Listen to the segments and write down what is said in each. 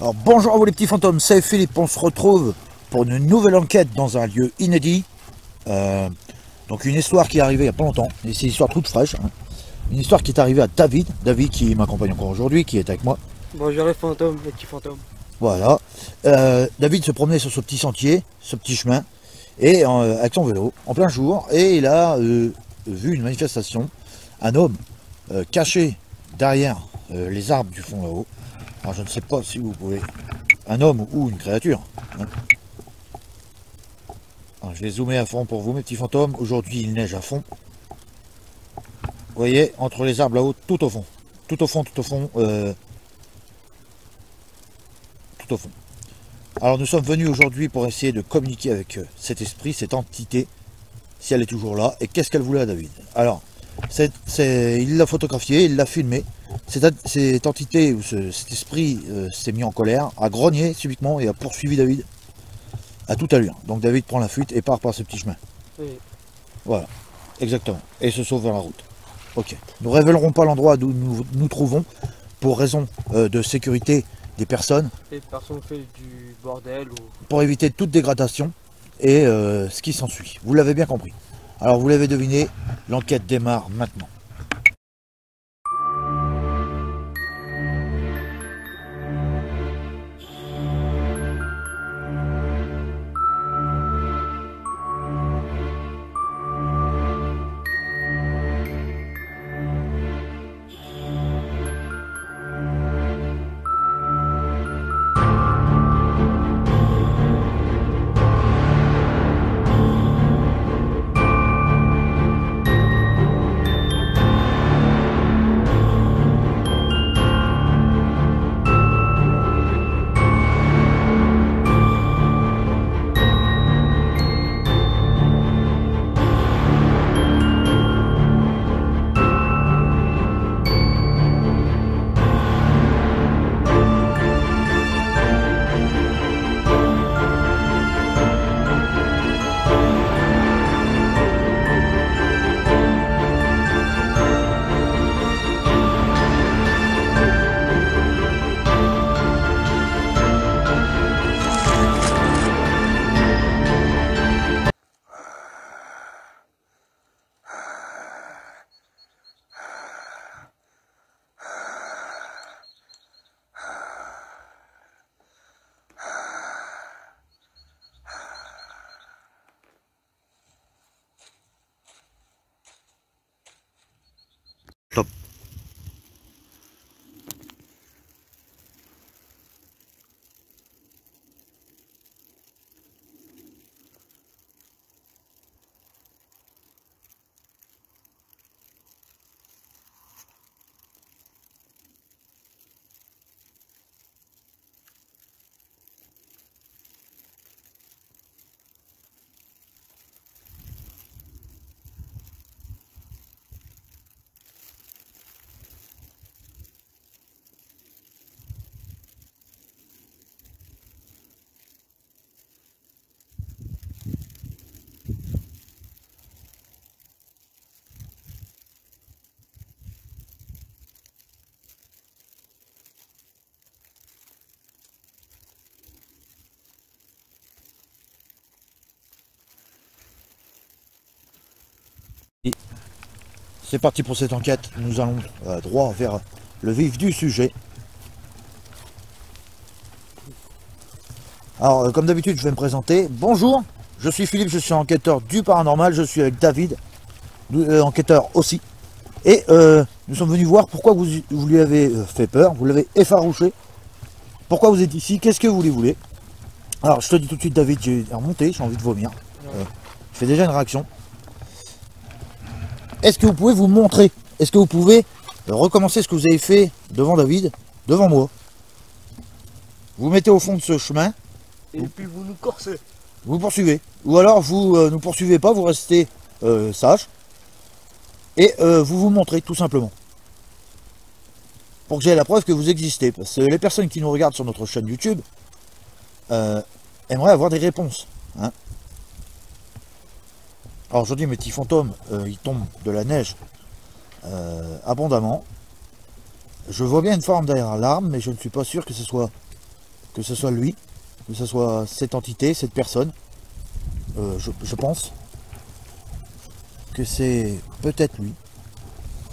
Alors bonjour à vous les petits fantômes, c'est Philippe, on se retrouve pour une nouvelle enquête dans un lieu inédit. Donc une histoire qui est arrivée il n'y a pas longtemps, et c'est une histoire toute fraîche. Hein. Une histoire qui est arrivée à David qui m'accompagne encore aujourd'hui, qui est avec moi. Bonjour les fantômes, les petits fantômes. Voilà. David se promenait sur ce petit sentier, ce petit chemin, et avec son vélo, en plein jour, et il a vu une manifestation, un homme caché derrière les arbres du fond là-haut. Alors je ne sais pas si vous pouvez... Un homme ou une créature. Hein. Alors, je vais zoomer à fond pour vous mes petits fantômes. Aujourd'hui il neige à fond. Vous voyez, entre les arbres là-haut, tout au fond. Tout au fond, tout au fond. Tout au fond. Alors nous sommes venus aujourd'hui pour essayer de communiquer avec cet esprit, cette entité, si elle est toujours là, et qu'est-ce qu'elle voulait à David. Alors, il l'a photographié, il l'a filmé. Cette entité, ou cet esprit s'est mis en colère, a grogné subitement et a poursuivi David à toute allure. Donc David prend la fuite et part par ce petit chemin. Oui. Voilà, exactement. Et se sauve vers la route. Ok. Nous ne révélerons pas l'endroit d'où nous trouvons pour raison de sécurité des personnes. Les personnes fait du bordel ou... Pour éviter toute dégradation et ce qui s'ensuit. Vous l'avez bien compris. Alors vous l'avez deviné, l'enquête démarre maintenant. Stop. C'est parti pour cette enquête, nous allons droit vers le vif du sujet. Alors comme d'habitude je vais me présenter. Bonjour, je suis Philippe, je suis enquêteur du paranormal, je suis avec David, enquêteur aussi. Et nous sommes venus voir pourquoi vous lui avez fait peur, vous l'avez effarouché. Pourquoi vous êtes ici, qu'est-ce que vous lui voulez. Alors je te dis tout de suite David, j'ai remonté, j'ai envie de vomir. Je fais déjà une réaction. Est-ce que vous pouvez vous montrer? Est-ce que vous pouvez recommencer ce que vous avez fait devant David, devant moi? Vous mettez au fond de ce chemin. Et puis vous nous corsez. Vous poursuivez. Ou alors vous ne poursuivez pas, vous restez sage. Et vous vous montrez tout simplement. Pour que j'ai la preuve que vous existez. Parce que les personnes qui nous regardent sur notre chaîne YouTube aimeraient avoir des réponses. Hein. Alors aujourd'hui mes petits fantômes, il tombe de la neige abondamment. Je vois bien une forme derrière l'arbre, mais je ne suis pas sûr que ce soit que ce soit lui, que ce soit cette entité, cette personne. Je pense que c'est peut-être lui,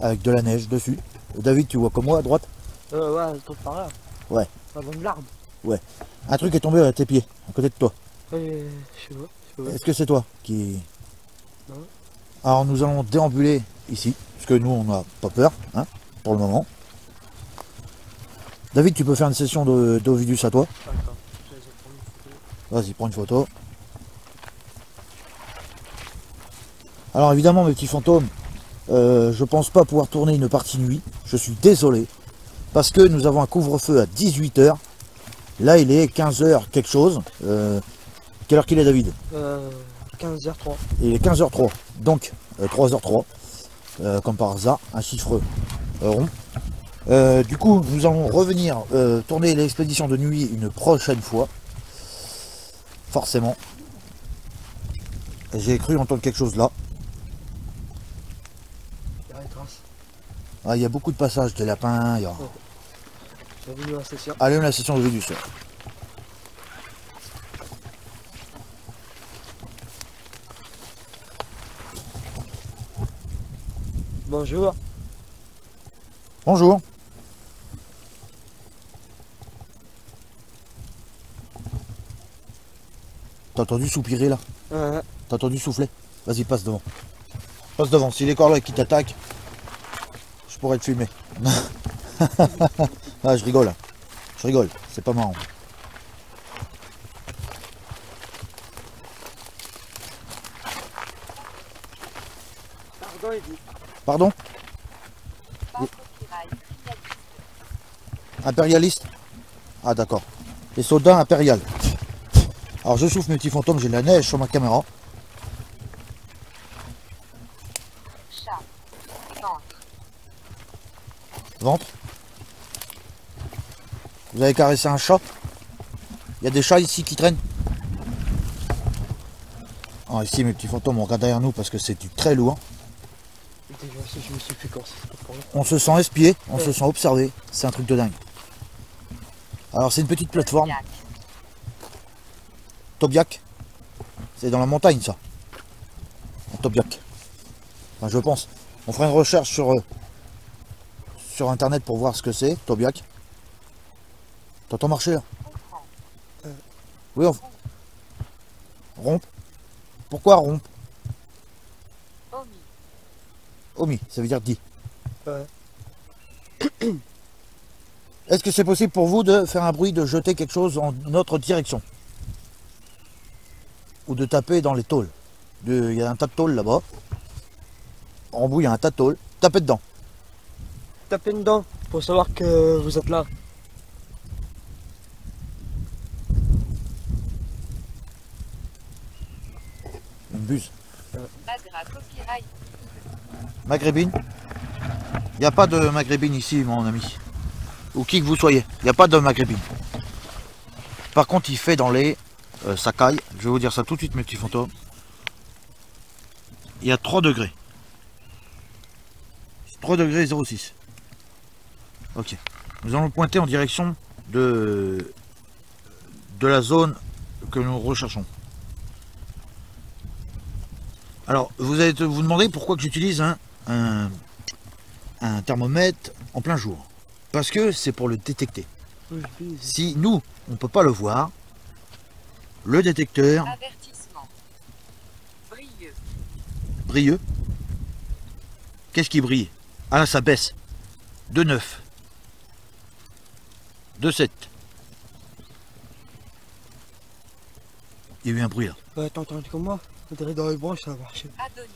avec de la neige dessus. David, tu vois comme moi à droite? Ouais, elle tombe par là. Ouais. Avant de l'arbre. Un truc est tombé à tes pieds, à côté de toi. Ouais, je sais pas. Est-ce que c'est toi qui... Non. Alors nous allons déambuler ici, parce que nous on n'a pas peur, hein, pour le moment. David, tu peux faire une session d'Ovidus à toi. Attends, je vais prendre une photo. Vas-y, prends une photo. Alors évidemment mes petits fantômes, je pense pas pouvoir tourner une partie nuit, je suis désolé, parce que nous avons un couvre-feu à 18 h. Là il est 15 h quelque chose. Quelle heure qu'il est, David? 15h03. Il est 15 h 03, donc 3 h 03, comme par hasard, un chiffre rond. Du coup nous allons revenir tourner l'expédition de nuit une prochaine fois, forcément. J'ai cru entendre quelque chose là. Il y a une trace. Ah, il y a beaucoup de passages, des lapins. Il y a... J'ai venu à la station. Allez, on a la session de Vénus. Bonjour. Bonjour. T'as entendu soupirer là? Ouais. T'as entendu souffler? Vas-y, passe devant. Passe devant. Si les corps là qui t'attaquent, je pourrais te filmer. Ah, je rigole. Je rigole. C'est pas marrant. Pardon, il dit. Pardon? Impérialiste? Ah, d'accord. Les soldats impériales. Alors, je souffle mes petits fantômes. J'ai de la neige sur ma caméra. Chat. Ventre. Ventre. Vous avez caressé un chat? Il y a des chats ici qui traînent? Ah, ici mes petits fantômes, on regarde derrière nous parce que c'est du très lourd. Déjà, je me suis fait corser, c'est pas pour rien. On se sent espié, on se sent observé. C'est un truc de dingue. Alors c'est une petite plateforme. Tobiac. C'est dans la montagne ça. Un Tobiac. Enfin, je pense. On fera une recherche sur internet pour voir ce que c'est, Tobiac. T'entends marcher là? Oui, on... Rompre. Pourquoi rompre? Omi. Omi, ça veut dire dit. Ouais. Est-ce que c'est possible pour vous de faire un bruit, de jeter quelque chose en notre direction? Ou de taper dans les tôles? Il y a un tas de tôles là-bas. En bout, il y a un tas de tôles. Tapez dedans. Tapez dedans pour savoir que vous êtes là. Une buse. Magra copyright. Maghrébine. Il n'y a pas de maghrébine ici, mon ami. Ou qui que vous soyez. Il n'y a pas de maghrébine. Par contre, il fait dans les Sakai. Je vais vous dire ça tout de suite, mes petits fantômes. Il y a 3 degrés. 3 degrés 06. Ok. Nous allons pointer en direction de la zone que nous recherchons. Alors, vous allez vous demander pourquoi que j'utilise un thermomètre en plein jour. Parce que c'est pour le détecter. Oui, je dis. Si nous, on ne peut pas le voir, le détecteur Avertissement. Brilleux. brilleux. Qu'est-ce qui brille? Ah là, ça baisse. De 9. De 7. Il y a eu un bruit là. Ouais, t'as entendu comme moi? On dirait dans les branches, ça a marché. Adonis.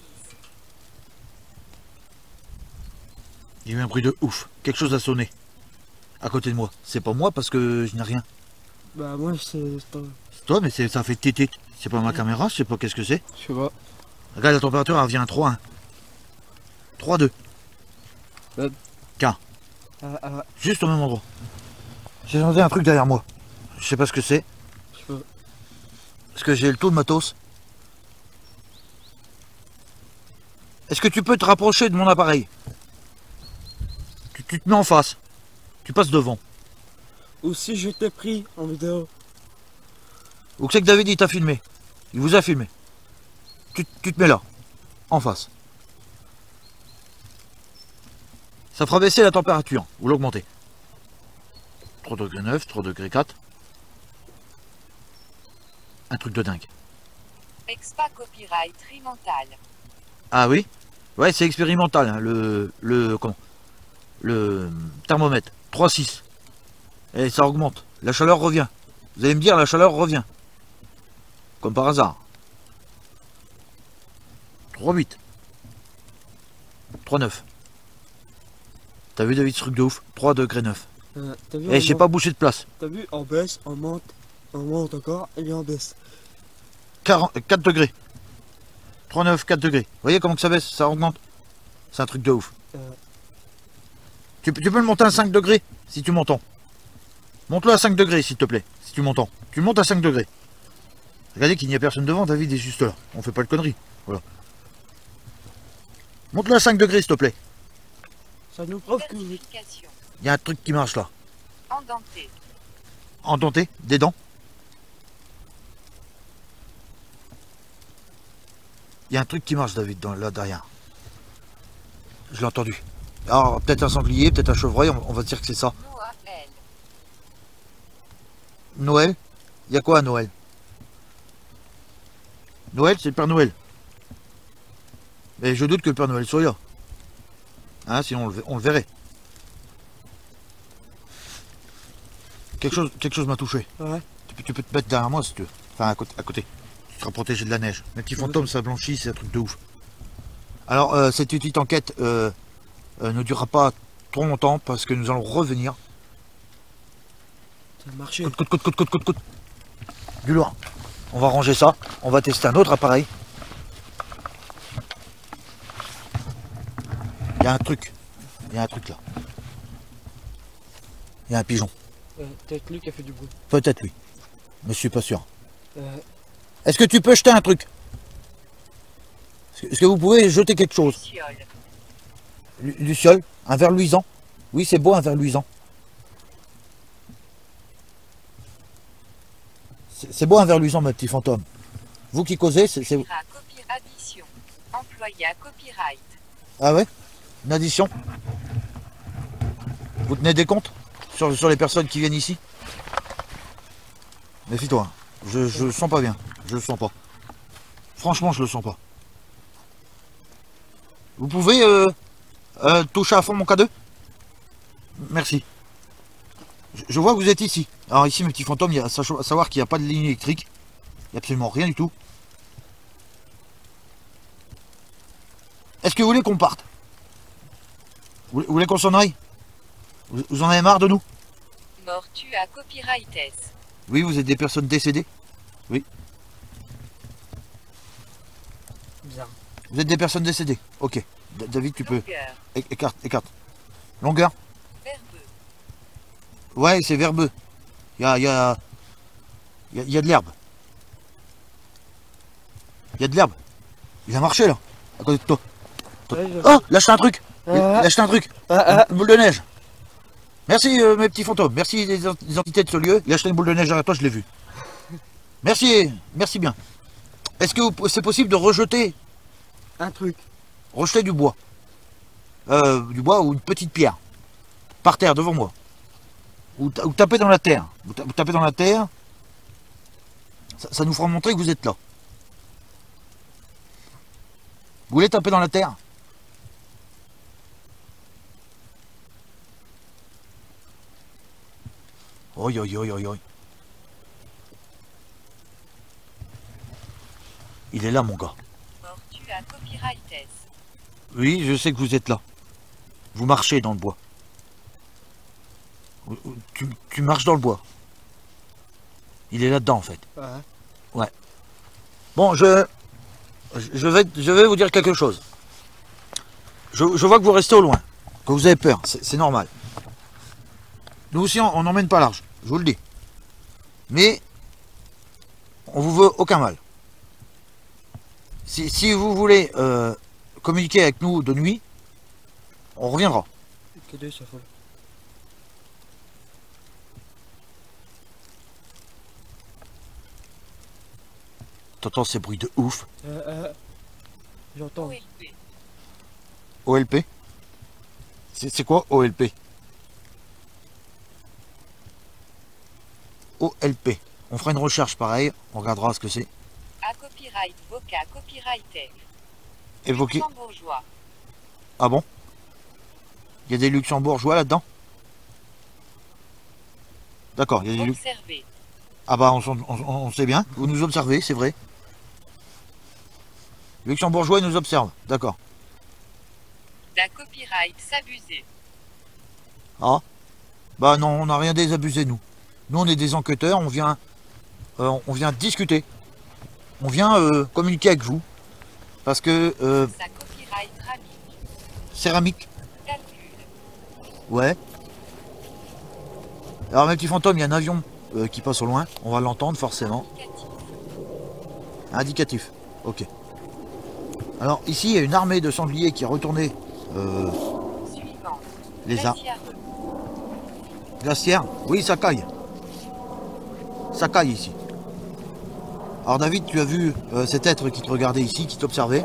Il y a eu un bruit de ouf. Quelque chose a sonné. À côté de moi. C'est pas moi parce que je n'ai rien. Bah, moi, c'est. C'est toi, mais ça fait tété. C'est pas ma caméra, je sais pas qu'est-ce que c'est. Je sais pas. Regarde, la température, elle revient à 3,1. 3,2. Ouais. K. Ah, Juste au même endroit. J'ai entendu un truc derrière moi. Je sais pas ce que c'est. je sais pas. Est-ce que j'ai le taux de matos? Est-ce que tu peux te rapprocher de mon appareil? Tu te mets en face. Tu passes devant. Ou si je t'ai pris en vidéo. Ou que c'est que David il t'a filmé. Il vous a filmé. Tu te mets là, en face. Ça fera baisser la température, ou l'augmenter. 3 degrés 9, 3 degrés 4. Un truc de dingue. Expa copyright mental. Ah oui? Ouais, c'est expérimental, hein, le thermomètre. 3,6. Et ça augmente. La chaleur revient. Vous allez me dire, la chaleur revient. Comme par hasard. 3,8. 3,9. T'as vu David ce truc de ouf? 3 degrés 9. T'as vu, Et j'ai pas bouché de place. T'as vu, on baisse, on monte encore, et on baisse. 4 degrés. 3,9, 4 degrés. Vous voyez comment que ça baisse? Ça augmente. C'est un truc de ouf. Tu peux le monter à 5 degrés si tu m'entends. Monte-le à 5 degrés s'il te plaît, si tu m'entends. Tu le montes à 5 degrés. Regardez qu'il n'y a personne devant, David est juste là. On fait pas de conneries. Voilà. Monte-le à 5 degrés s'il te plaît. Ça nous prouve que... Certification. Il y a un truc qui marche là. Endenté. Endenté, des dents. Il y a un truc qui marche David là derrière. Je l'ai entendu. Alors peut-être un sanglier, peut-être un chevreuil, on va dire que c'est ça. Noël. Noël? Il y a quoi à Noël? Noël, c'est le Père Noël. Mais je doute que le Père Noël soit là. Hein, sinon on le verrait. Quelque chose m'a touché. Ouais. Tu peux te mettre derrière moi si tu veux. Enfin à côté. Tu seras protégé de la neige. Mes petits fantômes, ça blanchit, c'est un truc de ouf. Alors cette petite enquête ne durera pas trop longtemps parce que nous allons revenir. Ça a marché. Coute. Du loin. On va ranger ça. On va tester un autre appareil. Il y a un truc. Il y a un truc là. Il y a un pigeon. Peut-être lui qui a fait du bruit. Peut-être lui. Mais je suis pas sûr. Euh, Est-ce que tu peux jeter un truc? Est-ce que vous pouvez jeter quelque chose? Luciole. Luciole? Un verre luisant? Oui, c'est beau un verre luisant. C'est beau un verre luisant, mes petits fantômes. Vous qui causez, c'est... Addition. Employé à copyright. Ah ouais? Une addition? Vous tenez des comptes sur les personnes qui viennent ici? Méfie-toi. Je le sens pas bien. Je le sens pas. Franchement, je le sens pas. Vous pouvez toucher à fond mon K2? Merci. Je vois que vous êtes ici. Alors ici, mes petits fantômes, il y a à savoir qu'il n'y a pas de ligne électrique. Il n'y a absolument rien du tout. Est-ce que vous voulez qu'on parte? Vous voulez qu'on s'en aille? Vous en avez marre de nous? Mortu à copyrightess. Oui, vous êtes des personnes décédées? Oui. Bizarre. Vous êtes des personnes décédées? Ok. David, tu peux... Longueur. Écarte. Longueur? Verbeux. Ouais, c'est verbeux. Il y a de l'herbe. Il y a de l'herbe. Il a marché là, à côté de toi. Ouais, Oh, lâche un truc. Lâche un truc. Une boule de neige. Merci mes petits fantômes. Merci les entités de ce lieu. Il a acheté une boule de neige derrière toi, je l'ai vu. Merci bien. Est-ce que c'est possible de rejeter un truc. Rejeter du bois. Du bois ou une petite pierre. Par terre, devant moi. Ou taper dans la terre. Vous tapez dans la terre. Ça nous fera montrer que vous êtes là. Vous voulez taper dans la terre? Oi. Il est là, mon gars. Mortu à copyrightess. Oui, je sais que vous êtes là. Vous marchez dans le bois. Tu marches dans le bois. Il est là-dedans, en fait. Ouais. Bon, je vais vous dire quelque chose. Je vois que vous restez au loin, que vous avez peur, c'est normal. Nous aussi, on n'emmène pas large, je vous le dis. Mais, on vous veut aucun mal. Si vous voulez communiquer avec nous de nuit, on reviendra. T'entends ces bruits de ouf. J'entends. OLP. OLP? C'est quoi OLP? OLP. On fera une recherche pareil, on regardera ce que c'est. À copyright Voca copyrighted. Évoqué. Luxembourgeois. Ah bon? Il y a des luxembourgeois là-dedans? D'accord, il y a des Observer. Ah bah on sait bien, vous nous observez, c'est vrai. Luxembourgeois ils nous observent, d'accord. D'un copyright s'abuser. Ah, bah non, on n'a rien désabusé nous. Nous on est des enquêteurs, on vient discuter. On vient communiquer avec vous. Parce que Sa copyright ramique. céramique, Calcul. ouais. Alors mes petits fantômes, il y a un avion qui passe au loin, on va l'entendre forcément. Indicatif. Indicatif, ok. Alors ici il y a une armée de sangliers qui est retournée Suivant. les arbres. Glaciareux. Glaciaire, oui ça caille. Ça caille ici. Alors David, tu as vu cet être qui te regardait ici, qui t'observait.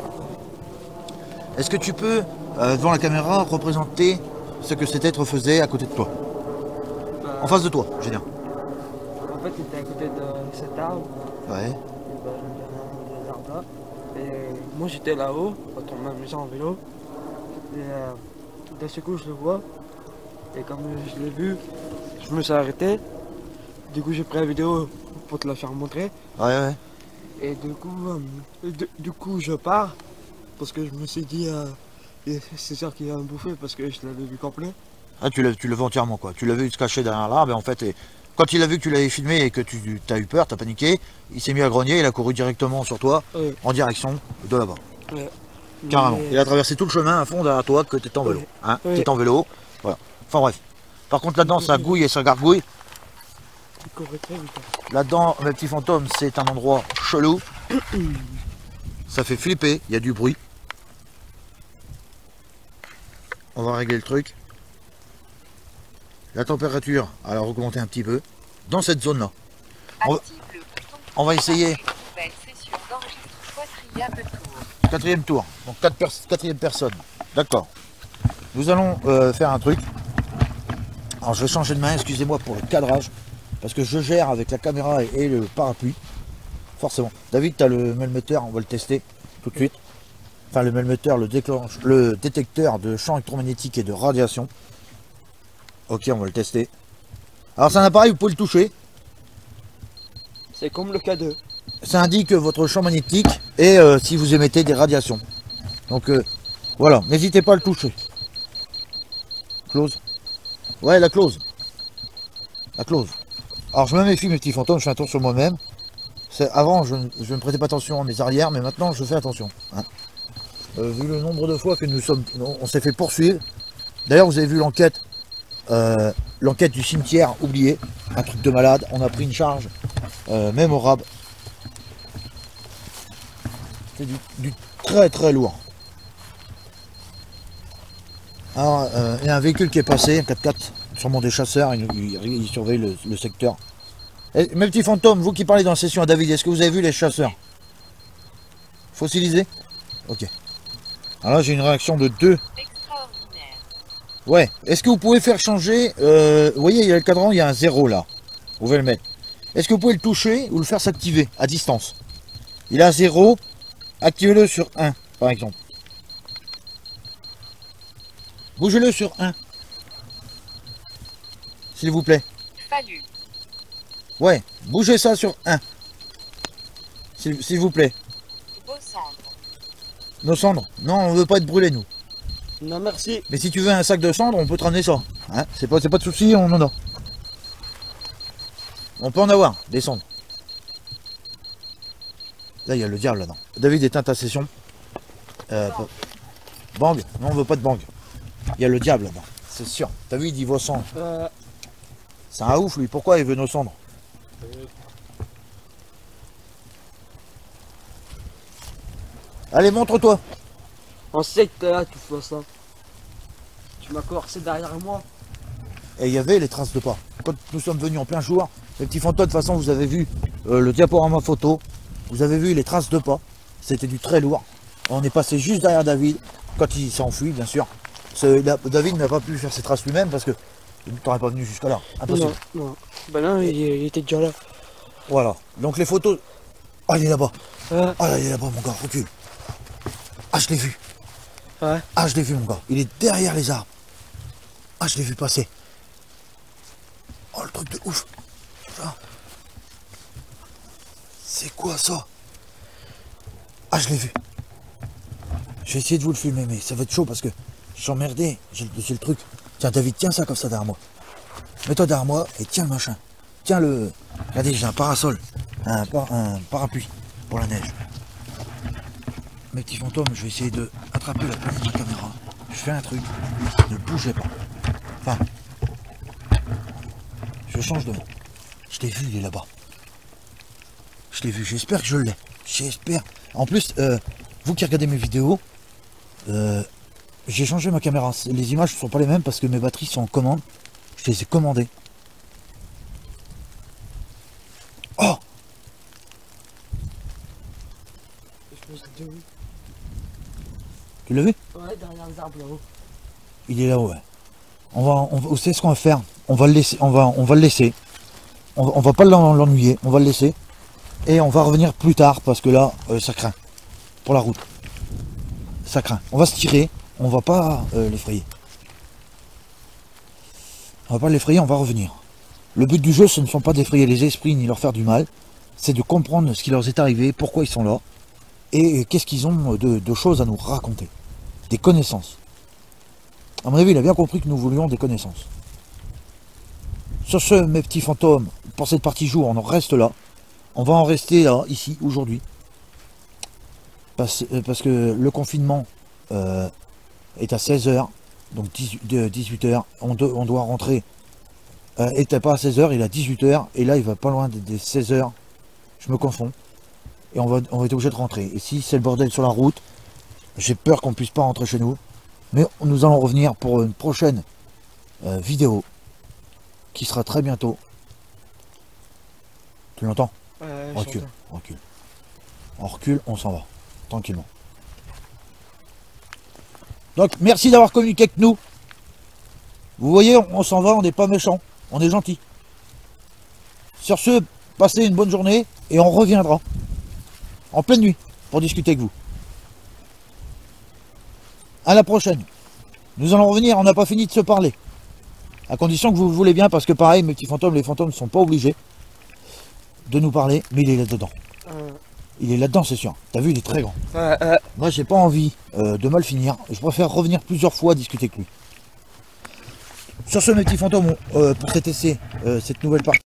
Est-ce que tu peux, devant la caméra, représenter ce que cet être faisait à côté de toi? En face de toi, je veux dire. En fait, il était à côté de cet arbre. Ouais. Et ben, il y a un des arbres là. Et moi, j'étais là-haut, quand on m'amusait en vélo. Et d'un seul coup, je le vois. Et comme je l'ai vu, je me suis arrêté. Du coup, j'ai pris la vidéo pour te la faire montrer. Ouais, ouais. Et du coup, je pars. Parce que je me suis dit, c'est sûr qu'il va me bouffer parce que je l'avais vu complet. Ah, tu le vois entièrement, quoi. Tu l'as vu se cacher derrière l'arbre, et en fait, quand il a vu que tu l'avais filmé et que tu as eu peur, tu as paniqué, il s'est mis à grogner, il a couru directement sur toi, Ouais. en direction de là-bas. Ouais. Carrément. Mais- Il a traversé tout le chemin à fond derrière toi, que tu étais en vélo. Ouais. Hein, Ouais. tu en vélo, voilà. Enfin bref. Par contre, là-dedans, ça gouille et ça gargouille. Il courait très vite. Là-dedans, mes petits fantômes, c'est un endroit chelou. Ça fait flipper, il y a du bruit. On va régler le truc. La température, elle a augmenté un petit peu. Dans cette zone-là. On- Active le bouton. on va essayer. Nouvelle session d'enregistrement. Quatrième tour. Quatrième tour, donc quatrième personne. D'accord. Nous allons faire un truc. Alors je vais changer de main, excusez-moi pour le cadrage. Parce que je gère avec la caméra et le parapluie. Forcément. David, tu as le melmeteur, on va le tester tout de suite. Enfin le melmeteur, le détecteur de champs électromagnétiques et de radiation. Ok, on va le tester. Alors c'est un appareil, vous pouvez le toucher. C'est comme le K2. Ça indique votre champ magnétique et si vous émettez des radiations. Donc voilà, n'hésitez pas à le toucher. Close. Ouais, la close. La close. Alors je me méfie mes petits fantômes, je fais attention moi-même. Avant je ne prêtais pas attention à mes arrières, mais maintenant je fais attention. Hein. Vu le nombre de fois que on s'est fait poursuivre. D'ailleurs vous avez vu l'enquête. L'enquête du cimetière oublié. Un truc de malade. On a pris une charge mémorable. C'est du très très lourd. Alors, il y a un véhicule qui est passé, un 4x4, sûrement des chasseurs, il surveille le secteur. Et, mes petits fantômes, vous qui parlez dans la session à David, est-ce que vous avez vu les chasseurs fossilisés? Ok. Alors là, j'ai une réaction de 2. Extraordinaire. Ouais. Est-ce que vous pouvez faire changer vous voyez, il y a le cadran, il y a un 0 là. Vous pouvez le mettre. Est-ce que vous pouvez le toucher ou le faire s'activer à distance? Il a 0. Activez-le sur 1, par exemple. Bougez-le sur 1. S'il vous plaît. Fallu. Ouais, bougez ça sur 1. S'il vous plaît. Beau cendre. Nos cendres. Non, on veut pas être brûlés, nous. Non, merci. Mais si tu veux un sac de cendres, on peut te ramener ça. Hein, c'est pas de souci, on en a. On peut en avoir, des cendres. Là, il y a le diable là-dedans. David, éteins ta session. Bang. Non, on veut pas de bang. Il y a le diable là-dedans. C'est sûr. T'as vu, il dit vos cendres. C'est un ouf, lui. Pourquoi il veut nos cendres? Allez, montre-toi. On sait que t'es là, tu fais ça. Tu m'as corsé derrière moi. Et il y avait les traces de pas. Quand nous sommes venus en plein jour, les petits fantômes, de toute façon, vous avez vu le diaporama photo. Vous avez vu les traces de pas. C'était du très lourd. On est passé juste derrière David, quand il s'est enfui, bien sûr. David n'a pas pu faire ses traces lui-même parce que il t'aurait pas venu jusqu'à là. Impossible. Non, non. Bah non, il était déjà là. Voilà. Donc les photos. Ah, il est là-bas. Ouais. Ah, là, il est là-bas, mon gars. Recule. Ah, je l'ai vu. Ouais. Ah, je l'ai vu, mon gars. Il est derrière les arbres. Ah, je l'ai vu passer. Oh, le truc de ouf. Ah. C'est quoi ça? Ah, je l'ai vu. Je vais essayer de vous le filmer, mais ça va être chaud parce que je suis emmerdé. J'ai le truc. Tiens, David, tiens ça comme ça derrière moi. Mets-toi derrière moi et tiens le machin. Tiens le... Regardez, j'ai un parasol. Un parapluie pour la neige. Mes petits fantômes, je vais essayer de attraper la poignée de ma caméra. Je fais un truc. Ne bougez pas. Enfin... Je change de main. Je l'ai vu, il est là-bas. Je l'ai vu, j'espère que je l'ai. J'espère. En plus, vous qui regardez mes vidéos, j'ai changé ma caméra. Les images ne sont pas les mêmes parce que mes batteries sont en commande. Je les ai commandées. Oh! Tu l'as vu? Ouais, derrière les arbres là-haut. Il est là-haut, ouais. Vous savez ce qu'on va faire? On va le laisser. On va le laisser. On va pas l'ennuyer. On va le laisser. Et on va revenir plus tard parce que là, ça craint. Pour la route. Ça craint. On va se tirer. On va pas l'effrayer. On va pas l'effrayer, on va revenir. Le but du jeu, ce ne sont pas d'effrayer les esprits ni leur faire du mal. C'est de comprendre ce qui leur est arrivé, pourquoi ils sont là. Et qu'est-ce qu'ils ont de choses à nous raconter. Des connaissances. À mon avis, il a bien compris que nous voulions des connaissances. Sur ce, mes petits fantômes, pour cette partie jour, on en reste là. On va en rester là, ici, aujourd'hui. Parce que le confinement est à 16h, donc 18h. On doit rentrer. Il n'était pas à 16h, il est à 18h. Et là, il va pas loin des 16h. Je me confonds. Et on va être obligé de rentrer. Et si c'est le bordel sur la route, j'ai peur qu'on ne puisse pas rentrer chez nous. Mais nous allons revenir pour une prochaine vidéo qui sera très bientôt. Tu l'entends? Ouais, On recule, on recule. On recule, on s'en va. Tranquillement. Donc, merci d'avoir communiqué avec nous. Vous voyez, on s'en va, on n'est pas méchant. On est gentil. Sur ce, passez une bonne journée et on reviendra en pleine nuit pour discuter avec vous. À la prochaine. Nous allons revenir, on n'a pas fini de se parler. À condition que vous le voulez bien, parce que pareil, mes petits fantômes, les fantômes ne sont pas obligés de nous parler, mais il est là-dedans. Il est là-dedans, c'est sûr. T'as vu, il est très grand. Moi, j'ai pas envie de mal finir. Je préfère revenir plusieurs fois discuter avec lui. Sur ce, mes petits fantômes, pour cet essai, cette nouvelle partie.